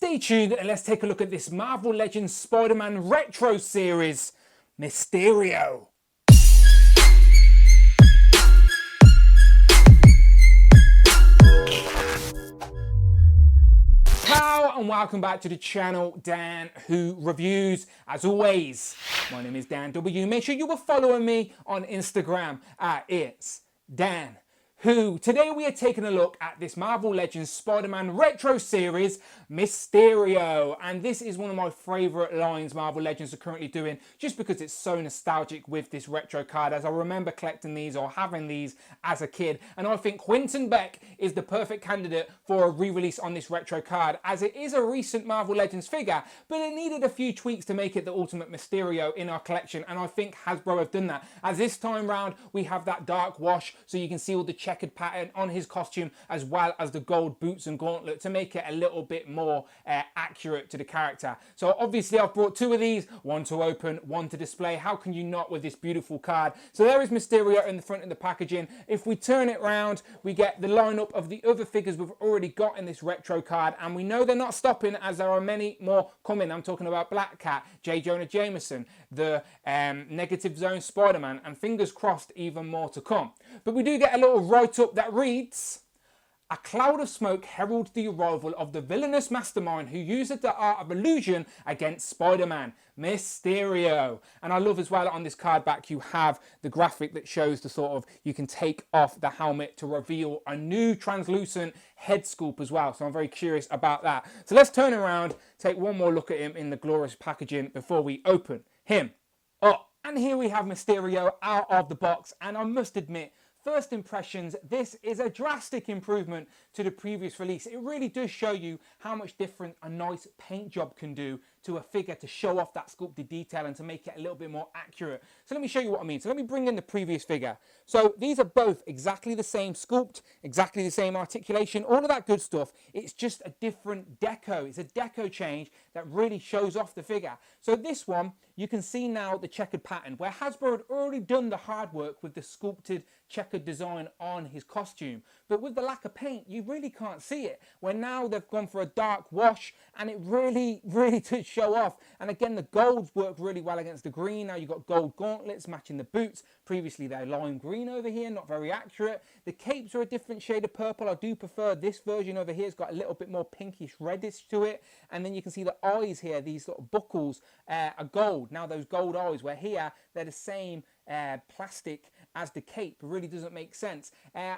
Stay tuned and let's take a look at this Marvel Legends Spider-Man Retro Series, Mysterio. Hello and welcome back to the channel, Dan Who Reviews. As always, my name is Dan W. Make sure you were following me on Instagram at It's Dan Who. Today we are taking a look at this Marvel Legends Spider-Man Retro Series, Mysterio. And this is one of my favourite lines Marvel Legends are currently doing, just because it's so nostalgic with this retro card, as I remember collecting these or having these as a kid. And I think Quentin Beck is the perfect candidate for a re-release on this retro card, as it is a recent Marvel Legends figure, but it needed a few tweaks to make it the ultimate Mysterio in our collection. And I think Hasbro have done that, as this time round we have that dark wash, so you can see all the checkered pattern on his costume, as well as the gold boots and gauntlet to make it a little bit more accurate to the character. So obviously I've brought two of these, one to open, one to display. How can you not with this beautiful card? So there is Mysterio in the front of the packaging. If we turn it round, we get the lineup of the other figures we've already got in this retro card, and we know they're not stopping, as there are many more coming. I'm talking about Black Cat, J. Jonah Jameson, the Negative Zone Spider-Man, and fingers crossed even more to come. But we do get a little write-up that reads: "A cloud of smoke heralds the arrival of the villainous mastermind who uses the art of illusion against Spider-Man, Mysterio." And I love as well, on this card back you have the graphic that shows the sort of, you can take off the helmet to reveal a new translucent head sculpt as well. So I'm very curious about that. So let's turn around, take one more look at him in the glorious packaging before we open him up. And here we have Mysterio out of the box, and I must admit, first impressions, this is a drastic improvement to the previous release. It really does show you how much different a nice paint job can do to a figure, to show off that sculpted detail and to make it a little bit more accurate. So let me show you what I mean. So let me bring in the previous figure. So these are both exactly the same sculpt, exactly the same articulation, all of that good stuff. It's just a different deco. It's a deco change that really shows off the figure. So this one, you can see now the checkered pattern, where Hasbro had already done the hard work with the sculpted checkered design on his costume. But with the lack of paint, you really can't see it. Where now they've gone for a dark wash, and it really does show off. And again, the golds work really well against the green. Now you've got gold gauntlets matching the boots. Previously they're lime green over here, not very accurate. The capes are a different shade of purple. I do prefer this version over here. It's got a little bit more pinkish reddish to it. And then you can see the eyes here, these sort of buckles are gold. Now those gold eyes, where here they're the same plastic as the cape, really doesn't make sense. A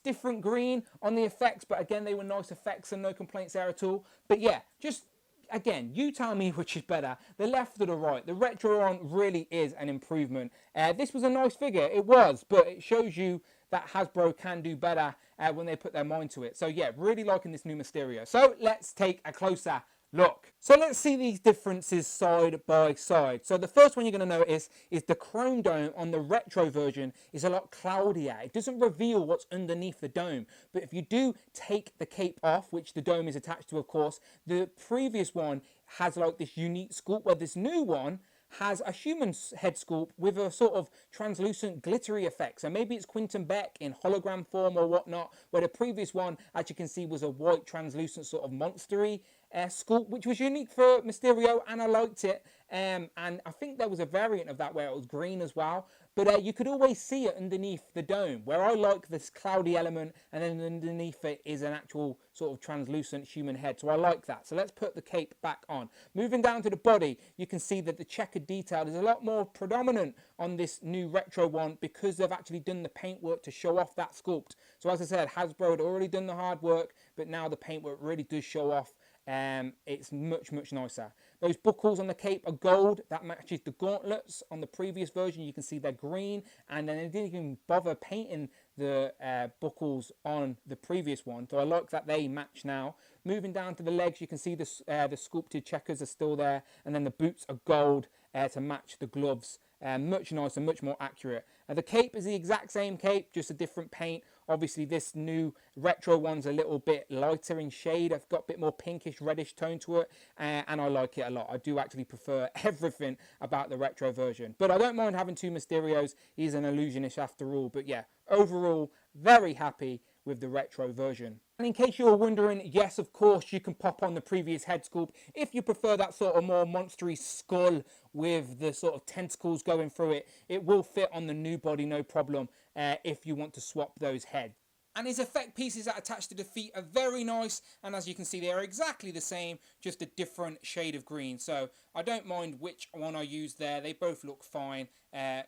different green on the effects, but again, they were nice effects and no complaints there at all. But yeah, just again, you tell me which is better, the left or the right. The retro one really is an improvement. This was a nice figure, it was, but it shows you that Hasbro can do better when they put their mind to it. So yeah, really liking this new Mysterio. So let's take a closer look. So let's see these differences side by side. So the first one you're going to notice is the chrome dome on the retro version is a lot cloudier. It doesn't reveal what's underneath the dome. But if you do take the cape off, which the dome is attached to, of course, the previous one has like this unique sculpt, where this new one has a human head sculpt with a sort of translucent glittery effect. So maybe it's Quentin Beck in hologram form or whatnot, where the previous one, as you can see, was a white translucent sort of monstery sculpt, which was unique for Mysterio, and I liked it. And I think there was a variant of that where it was green as well. But you could always see it underneath the dome, where I like this cloudy element, and then underneath it is an actual sort of translucent human head. So I like that. So let's put the cape back on. Moving down to the body, you can see that the checkered detail is a lot more predominant on this new retro one, because they've actually done the paintwork to show off that sculpt. So as I said, Hasbro had already done the hard work, but now the paintwork really does show off. It's much nicer. Those buckles on the cape are gold. That matches the gauntlets on the previous version. You can see they're green, and then they didn't even bother painting the buckles on the previous one. So I like that they match now. Moving down to the legs, you can see the sculpted checkers are still there, and then the boots are gold to match the gloves. Much nicer, much more accurate. The cape is the exact same cape, just a different paint. Obviously this new retro one's a little bit lighter in shade. I've got a bit more pinkish reddish tone to it, and I like it a lot. I do actually prefer everything about the retro version, but I don't mind having two Mysterios. He's an illusionist after all. But yeah, overall very happy with the retro version. And in case you were wondering, yes, of course, you can pop on the previous head sculpt. If you prefer that sort of more monstery skull with the sort of tentacles going through it, it will fit on the new body, no problem, if you want to swap those heads. And his effect pieces that attach to the feet are very nice, and as you can see, they are exactly the same, just a different shade of green. So I don't mind which one I use there. They both look fine,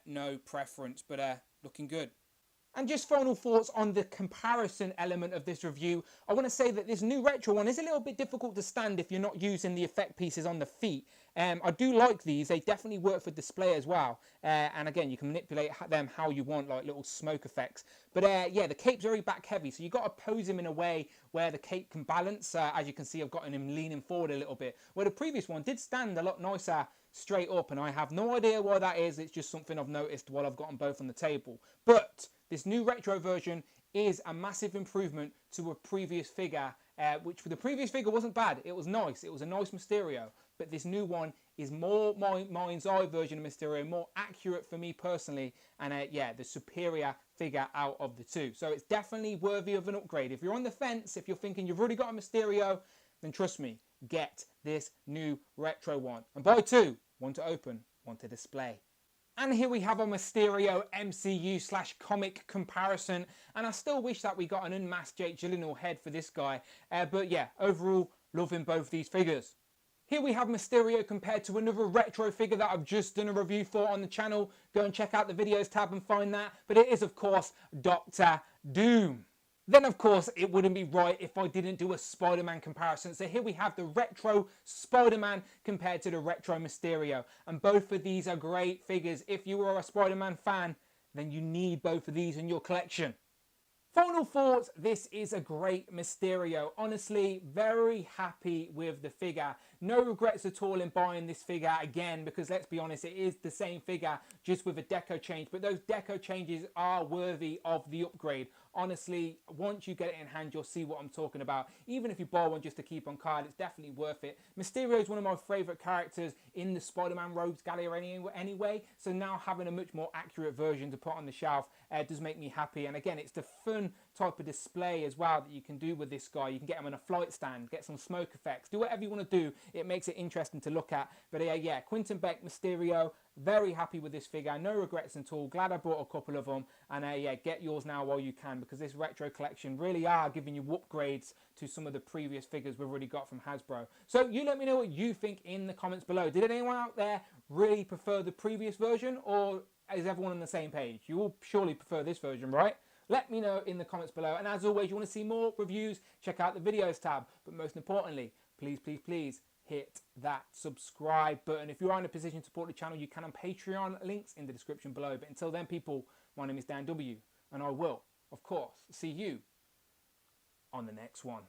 no preference, but looking good. And just final thoughts on the comparison element of this review. I want to say that this new retro one is a little bit difficult to stand if you're not using the effect pieces on the feet. I do like these. They definitely work for display as well. And again, you can manipulate them how you want, like little smoke effects. But yeah, the cape's very back heavy, so you've got to pose him in a way where the cape can balance. As you can see, I've gotten him leaning forward a little bit, where the previous one did stand a lot nicer straight up, and I have no idea why that is. It's just something I've noticed while I've got them both on the table. But this new retro version is a massive improvement to a previous figure, which for the previous figure wasn't bad. It was nice. It was a nice Mysterio. But this new one is more my mind's eye version of Mysterio, more accurate for me personally, and yeah, the superior figure out of the two. So it's definitely worthy of an upgrade. If you're on the fence, if you're thinking you've already got a Mysterio, then trust me, get this new retro one. And buy two, one to open, one to display. And here we have a Mysterio MCU/comic comparison, and I still wish that we got an unmasked Jake Gyllenhaal head for this guy, but yeah, overall, loving both these figures. Here we have Mysterio compared to another retro figure that I've just done a review for on the channel. Go and check out the videos tab and find that, but it is of course Doctor Doom. Then, of course, it wouldn't be right if I didn't do a Spider-Man comparison. So here we have the retro Spider-Man compared to the retro Mysterio. And both of these are great figures. If you are a Spider-Man fan, then you need both of these in your collection. Final thoughts, this is a great Mysterio. Honestly, very happy with the figure. No regrets at all in buying this figure again, because let's be honest, it is the same figure, just with a deco change. But those deco changes are worthy of the upgrade. Honestly, once you get it in hand, you'll see what I'm talking about. Even if you buy one just to keep on card, it's definitely worth it. Mysterio is one of my favourite characters in the Spider-Man Rogues Gallery anyway, so now having a much more accurate version to put on the shelf does make me happy. And again, it's the fun type of display as well that you can do with this guy. You can get him on a flight stand, get some smoke effects, do whatever you want to do. It makes it interesting to look at. But yeah, Quentin Beck, Mysterio, very happy with this figure. No regrets at all. Glad I bought a couple of them. And yeah, get yours now while you can, because this retro collection really are giving you upgrades to some of the previous figures we've already got from Hasbro. So you let me know what you think in the comments below. Did anyone out there really prefer the previous version, or is everyone on the same page? You all surely prefer this version, right? Let me know in the comments below. And as always, you want to see more reviews, check out the videos tab. But most importantly, please, please, please hit that subscribe button. If you are in a position to support the channel, you can on Patreon, links in the description below. But until then, people, my name is Dan W, and I will, of course, see you on the next one.